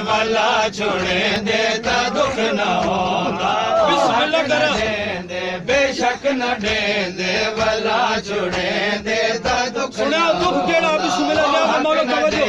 والا چھوڑے دے تا دکھ نہ ہوندا بسم اللہ کرا بے شک نہ ڈیندے والا چھوڑے دے تا دکھ سنیا دکھ کیڑا بسم اللہ یا مولا توجہ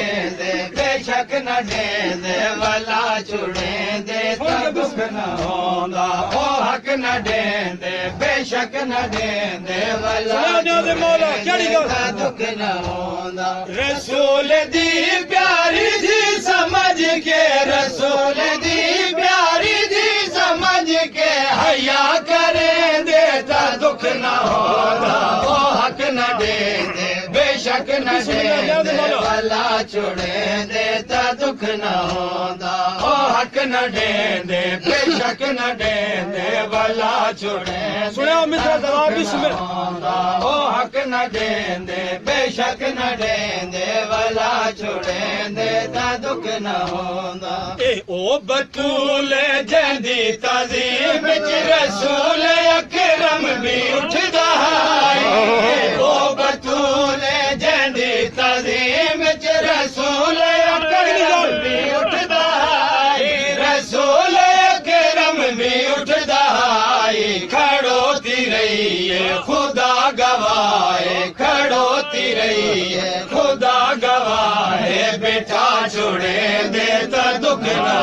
بے شک نہ ڈیندے والا چھوڑے دے تا دکھ نہ ہوندا او حق نہ ڈیندے بے شک نہ ڈیندے والا سنیا مولا کیڑی گل دکھ نہ ہوندا رسول دی پیاری دی سمجھ کے رسول دی پیاری دی سمجھ کے حیا کریں دے تا دکھ نہ ہوندا او حق نہ دے دے بے شک نہ دے دے والا چھوڑے دے تا دکھ نہ ہوندا او حق نہ دے دے بے شک نہ دے دے والا چھوڑے سنیا مصرا جواب بسم اللہ او حق نہ دے دے بے شک نہ دے دے والا چھوڑے دے تا دکھ نہ ہوندا اے او بطول جندی تعظیم وچ رسول اکرم بھی اٹھدا ہے او بطول جندی تعظیم وچ رسول اکرم بھی اٹھدا ہے رسول اکرم بھی اٹھدا ہے کھڑوتی رہی ہے خدا گواہ کھڑوتی رہی ہے خدا گواہ بیٹھا چھوڑے دے تا دکھ نہ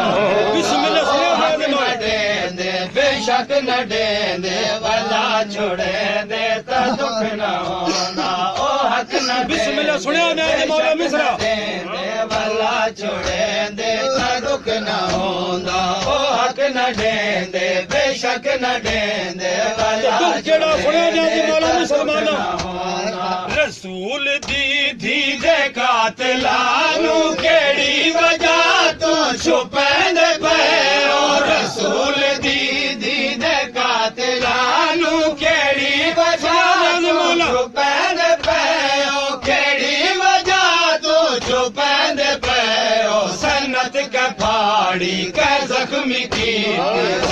بسم اللہ سنیا دے دے بے شک نہ دے دے والا چھوڑے دے تا دکھ نہ ہونا او حق نہ بسم اللہ سنیا مولا مصرا دے دے والا چھوڑے دے تا دکھ نہ ہونا او حق نہ دے دے بے شک نہ دے دے والا دکھ کیڑا سنیا مولا مسلمانوں رسول دی دھی دے قاتلانو کیڑی وجہ تو چھپین پے او رسول دی دھی دے قاتلانو کیڑی وجہ تو چھپین پے او کیڑی وجہ تو چھپین پے او سنت کے پھاڑی کے زخمی کی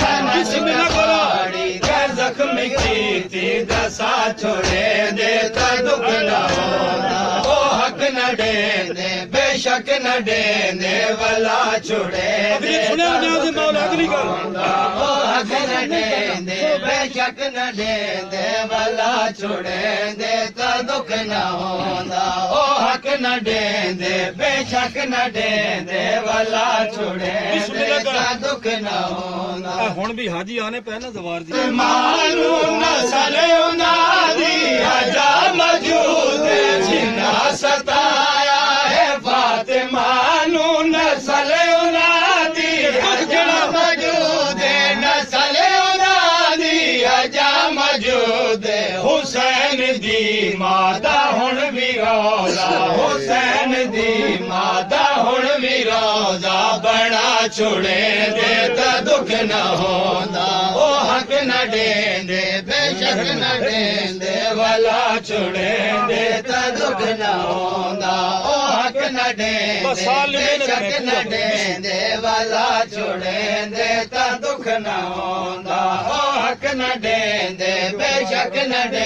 سنت کے پھاڑی کے زخمی کی دسا چھوڑے دے تا دکھ نہ ہونا او حق نہ دے دے بے شک نہ دے دے والا چھوڑے دے سنیا مولا اگلی گل او حق نہ دے دے بے شک نہ دے دے والا چھوڑے دے تا دکھ نہ ہونا او حق نہ دے دے بے شک نہ دے دے والا چھوڑے دے تا دکھ نہ ہونا ہن بھی حاجی آنے پہ نا زوار دی مانو نسل انادی حجا موجود جنا ستایا ہے فاطمہ نو نسل انادی حجا موجود نسل انادی حجا موجود حسین دی ماتا ہن بھی روزہ حسین دی ماتا ہن بھی روزہ بڑا چھوڑے دے تا دکھ نہ ہوندا او حق نہ دے دے بے شک نہ دے دے والا چھوڑے دے تا دکھ نہ ہوندا او حق نہ دے دے بے شک نہ دے دے والا چھوڑے دے تا دکھ نہ ہوندا او حق نہ دے دے بے شک نہ دے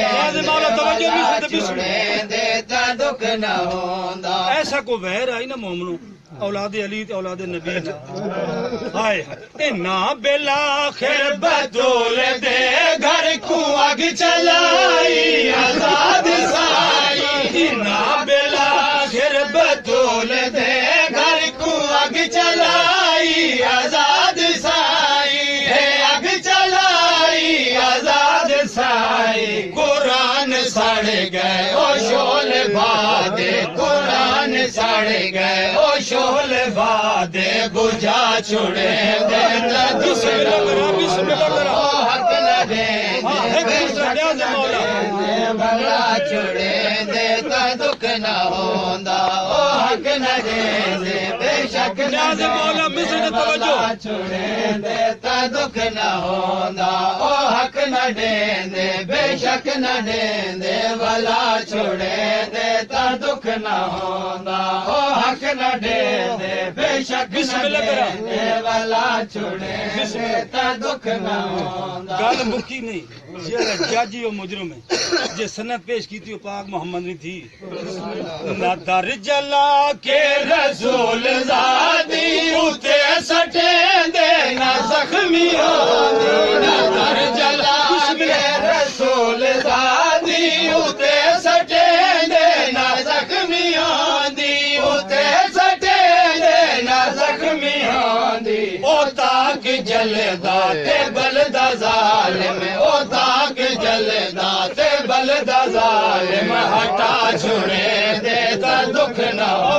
چھوڑے دے تا دکھ نہ ہوندا ایسا کو وہر آئی نا مومنو اولاد علی تے اولاد نبی ہائے اینا بلاخر بدول دے گھر کو اگ چلائی آزاد سائی اینا بلاخر بدول دے گھر کو اگ چلائی آزاد سائی ہے اگ چلائی آزاد سائی قرآن سڑ گئے او شول بادے قرآن سڑ گئے او شول بادے بجھا چھوڑے دے بسم اللہ کرا او حق نہ دے بلا چھوڑے دے تا دکھ نہ ہوندا او حق نہ دے دے بے شک نہ دے بلا چھوڑے دے تا دکھ نہ ہوندا او حق نہ دے دے بے شک نہ دے دے بلا چھوڑے دے تا دکھ نہ ہوندا او حق نہ دے دے بے شک نہ دے دے بلا چھوڑے دے تا دکھ نہ ہوندا گل مکی نہیں جاجی و مجرم ہے جے سند پیش کی تھی پاک محمد نے تھی نہ در جلا کے رسول زادی اتے جلدا تے بلدا ظالم او تاک جلدا تے بلدا ظالم ہٹا چھڑے دے تا دکھ نہ ہو